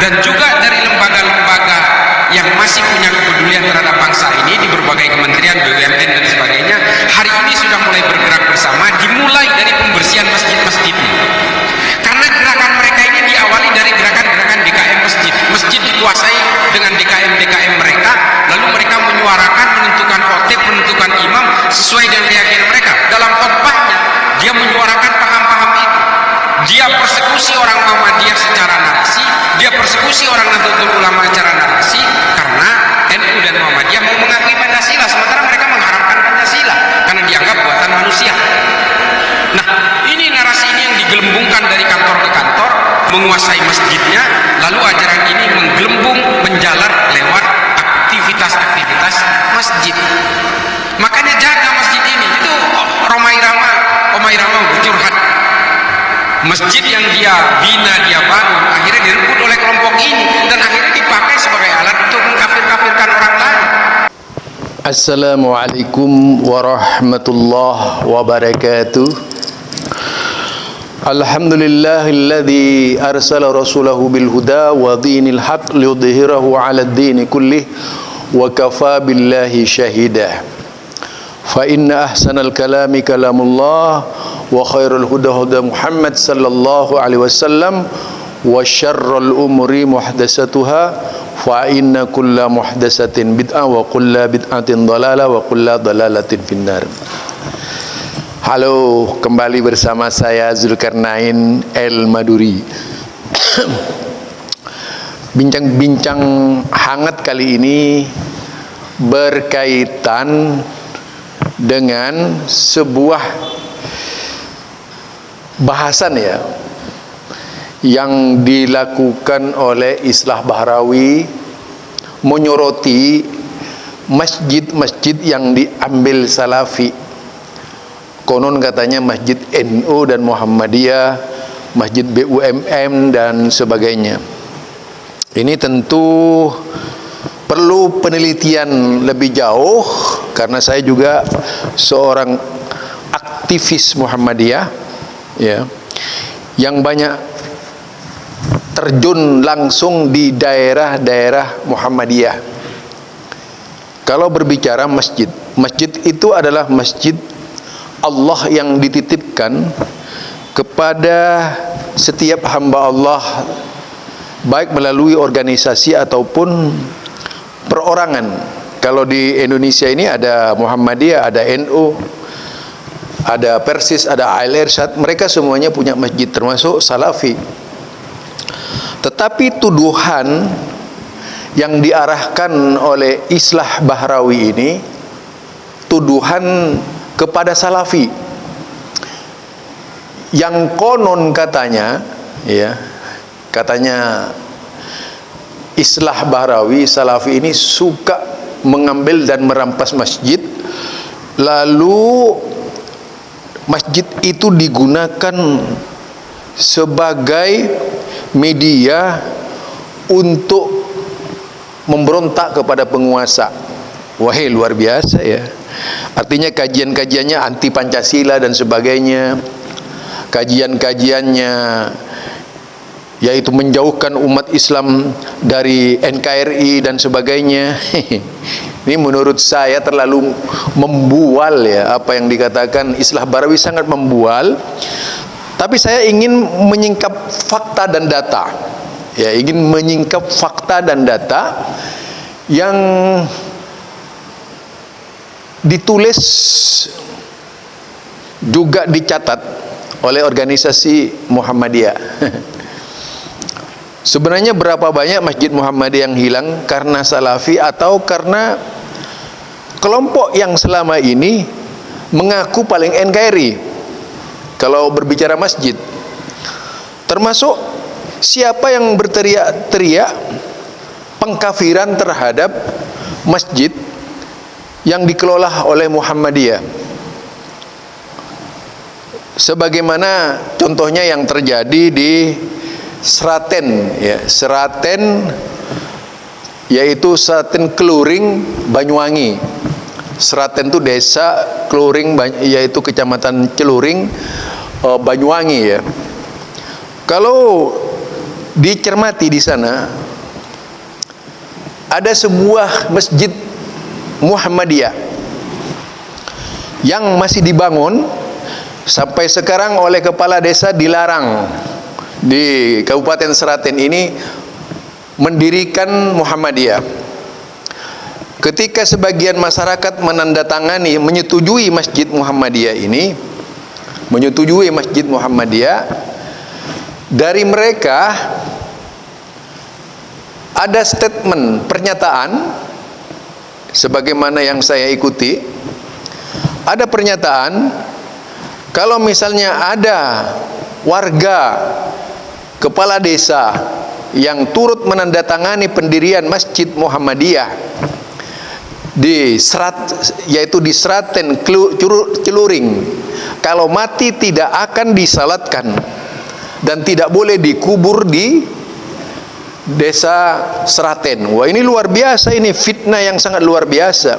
dan juga dari lembaga-lembaga yang masih punya kepedulian terhadap bangsa ini di berbagai kementerian, BUMN dan sebagainya, hari ini sudah mulai bergerak bersama, dimulai dari pembersihan masjid-masjidnya. Karena gerakan mereka ini diawali dari gerakan-gerakan DKM masjid. Masjid dikuasai dengan DKM-DKM mereka, lalu mereka menyuarakan, menentukan khotib, menentukan imam sesuai dengan keyakinan mereka. Dalam khotbahnya dia menyuarakan paham-paham itu. Dia persekusi orang Muhammadiyah secara narasi, dia persekusi orang Nahdlatul Ulama secara narasi, karena NU dan Muhammadiyah mau mengakui Pancasila, sementara mereka mengharamkan Pancasila karena dianggap buatan manusia. Nah, ini narasi ini yang digelembungkan dari kantor ke kantor, menguasai masjidnya, lalu ajaran ini menggelembung, menjalar lewat aktivitas-aktivitas masjid. Makanya jaga masjid ini. Itu Omai Rama curhat. Masjid yang dia bina, dia bangun, akhirnya direbut oleh kelompok ini dan akhirnya dipakai sebagai alat untuk mengkafir-kafirkan orang lain. Assalamualaikum warahmatullahi wabarakatuh. Alhamdulillahilladzi arsala rasulahu bil huda wa dinil haq liyudhhirahu 'ala ad-din kullih wa kafa billahi shahida. Fa inna ahsanal kalami kalamullah wa khairul huda huda Muhammad sallallahu alaihi wasallam wa syarrul umuri muhdatsatuha fa inna kulla muhdatsatin bid'ah wa kulla bid'atin dhalalah wa kulla dhalalatin finnar. Halo, kembali bersama saya Zulkarnain El Maduri. Bincang-bincang hangat kali ini berkaitan dengan sebuah bahasan ya yang dilakukan oleh Islah Bahrawi, menyoroti masjid-masjid yang diambil Salafi. Konon katanya masjid NU dan Muhammadiyah, masjid BUMN dan sebagainya. Ini tentu perlu penelitian lebih jauh, karena saya juga seorang aktivis Muhammadiyah ya, yang banyak terjun langsung di daerah-daerah Muhammadiyah. Kalau berbicara masjid, masjid itu adalah masjid Allah yang dititipkan kepada setiap hamba Allah, baik melalui organisasi ataupun perorangan. Kalau di Indonesia ini ada Muhammadiyah, ada NU, ada Persis, ada Al Irsyad, mereka semuanya punya masjid, termasuk Salafi. Tetapi tuduhan yang diarahkan oleh Islah Bahrawi ini tuduhan kepada Salafi, yang konon katanya ya, katanya Islah Bahrawi, Salafi ini suka mengambil dan merampas masjid, lalu masjid itu digunakan sebagai media untuk memberontak kepada penguasa. Wahai, luar biasa ya. Artinya kajian-kajiannya anti Pancasila dan sebagainya, kajian-kajiannya yaitu menjauhkan umat Islam dari NKRI dan sebagainya. Ini menurut saya terlalu membual ya, apa yang dikatakan Islah Bahrawi sangat membual. Tapi saya ingin menyingkap fakta dan data ya, ingin menyingkap fakta dan data yang ditulis juga dicatat oleh organisasi Muhammadiyah. Sebenarnya berapa banyak masjid Muhammadiyah yang hilang karena Salafi atau karena kelompok yang selama ini mengaku paling NKRI kalau berbicara masjid, termasuk siapa yang berteriak-teriak pengkafiran terhadap masjid yang dikelola oleh Muhammadiyah, sebagaimana contohnya yang terjadi di Seraten ya, Seraten yaitu Seraten Keluring Banyuwangi. Seraten itu desa, Keluring yaitu kecamatan Celuring Banyuwangi ya. Kalau dicermati di sana, ada sebuah masjid Muhammadiyah yang masih dibangun sampai sekarang oleh kepala desa, dilarang di Kabupaten Seraten ini mendirikan Muhammadiyah. Ketika sebagian masyarakat menandatangani, menyetujui Masjid Muhammadiyah ini, menyetujui Masjid Muhammadiyah, dari mereka ada statement, pernyataan, sebagaimana yang saya ikuti, ada pernyataan, kalau misalnya ada warga kepala desa yang turut menandatangani pendirian Masjid Muhammadiyah yaitu di Seraten Celuring, kalau mati tidak akan disalatkan dan tidak boleh dikubur di desa Seraten. Wah, ini luar biasa, ini fitnah yang sangat luar biasa.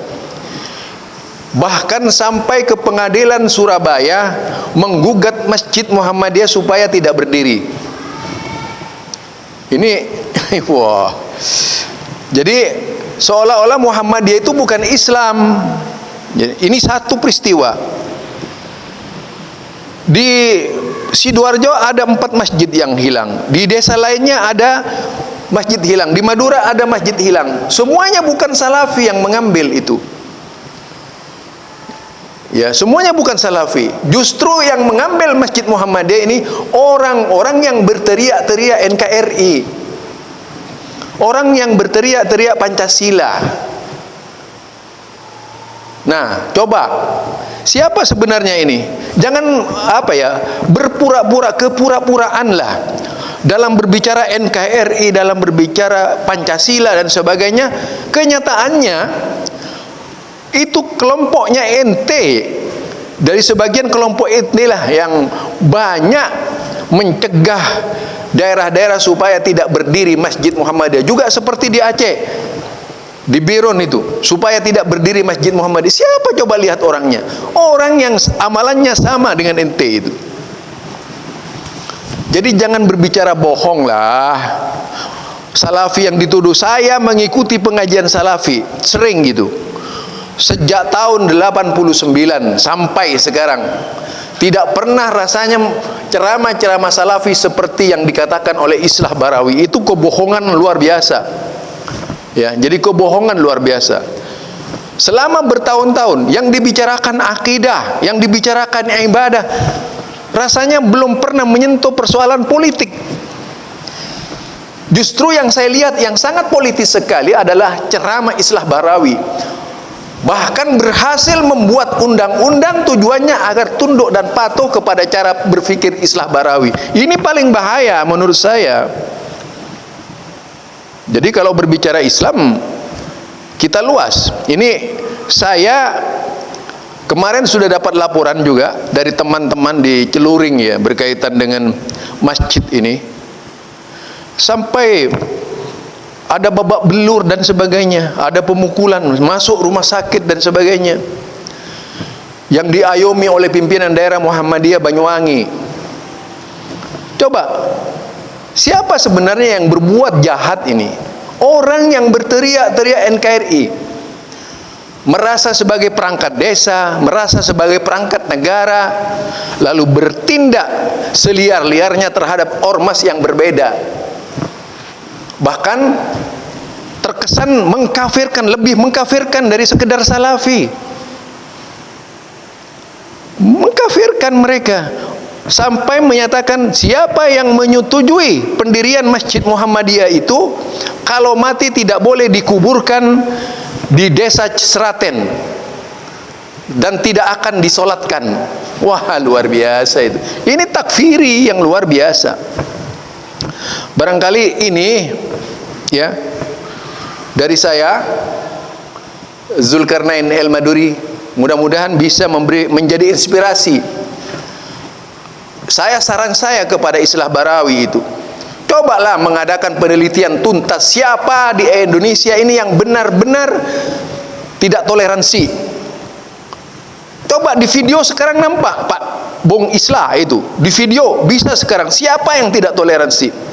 Bahkan sampai ke pengadilan Surabaya menggugat Masjid Muhammadiyah supaya tidak berdiri. Ini wah. Jadi seolah-olah Muhammadiyah itu bukan Islam. Ini satu peristiwa. Di Sidoarjo ada 4 masjid yang hilang. Di desa lainnya ada masjid hilang. Di Madura ada masjid hilang. Semuanya bukan Salafi yang mengambil itu. Ya, semuanya bukan Salafi. Justru yang mengambil Masjid Muhammadiyah ini orang-orang yang berteriak-teriak NKRI. Orang yang berteriak-teriak Pancasila. Nah, coba siapa sebenarnya ini? Jangan berpura-pura, kepura-puraan lah dalam berbicara NKRI, dalam berbicara Pancasila dan sebagainya. Kenyataannya itu kelompoknya ente, dari sebagian kelompok ente lah yang banyak mencegah daerah-daerah supaya tidak berdiri Masjid Muhammadiyah. Juga seperti di Aceh, di Biron itu, supaya tidak berdiri Masjid Muhammadiyah. Siapa coba lihat orangnya? Orang yang amalannya sama dengan ente itu. Jadi jangan berbicara bohong lah. Salafi yang dituduh, saya mengikuti pengajian Salafi sering gitu, sejak tahun 89 sampai sekarang. Tidak pernah rasanya ceramah-ceramah Salafi seperti yang dikatakan oleh Islah Barawi. Itu kebohongan luar biasa. Ya, jadi kebohongan luar biasa. Selama bertahun-tahun yang dibicarakan akidah, yang dibicarakan ibadah, rasanya belum pernah menyentuh persoalan politik. Justru yang saya lihat yang sangat politis sekali adalah ceramah Islah Barawi. Bahkan berhasil membuat undang-undang tujuannya agar tunduk dan patuh kepada cara berpikir Islah Barawi. Ini paling bahaya menurut saya. Jadi kalau berbicara Islam, kita luas. Ini saya kemarin sudah dapat laporan juga dari teman-teman di Celuring ya, berkaitan dengan masjid ini. Sampai ada babak belur dan sebagainya, ada pemukulan, masuk rumah sakit dan sebagainya, yang diayomi oleh pimpinan daerah Muhammadiyah Banyuwangi. Coba, siapa sebenarnya yang berbuat jahat ini? Orang yang berteriak-teriak NKRI, merasa sebagai perangkat desa, merasa sebagai perangkat negara, lalu bertindak seliar-liarnya terhadap ormas yang berbeda. Bahkan terkesan mengkafirkan, lebih mengkafirkan dari sekedar Salafi. Mengkafirkan mereka sampai menyatakan siapa yang menyetujui pendirian Masjid Muhammadiyah itu kalau mati tidak boleh dikuburkan di desa Seraten dan tidak akan disolatkan. Wah, luar biasa itu. Ini takfiri yang luar biasa. Barangkali ini ya dari saya, Zulkarnain El Maduri, mudah-mudahan bisa menjadi inspirasi. Saran saya kepada Islah Barawi itu, cobalah mengadakan penelitian tuntas siapa di Indonesia ini yang benar-benar tidak toleransi. Coba di video sekarang nampak Pak Bung Islah itu, di video bisa sekarang siapa yang tidak toleransi.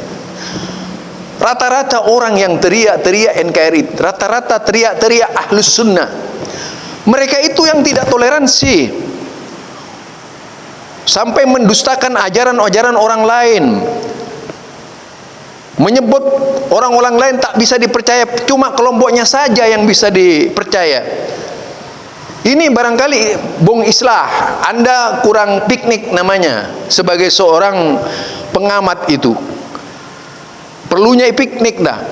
Rata-rata orang yang teriak-teriak NKRI, rata-rata teriak-teriak Ahlus Sunnah, mereka itu yang tidak toleransi, sampai mendustakan ajaran-ajaran orang lain, menyebut orang-orang lain tak bisa dipercaya, cuma kelompoknya saja yang bisa dipercaya. Ini barangkali Bung Islah, Anda kurang piknik namanya sebagai seorang pengamat itu. Perlunya piknik dah,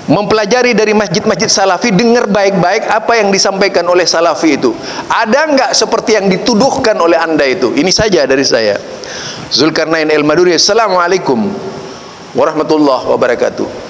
mempelajari dari masjid-masjid Salafi, dengar baik-baik apa yang disampaikan oleh Salafi itu. Ada enggak seperti yang dituduhkan oleh Anda itu? Ini saja dari saya. Zulkarnain El Maduri. Assalamualaikum warahmatullahi wabarakatuh.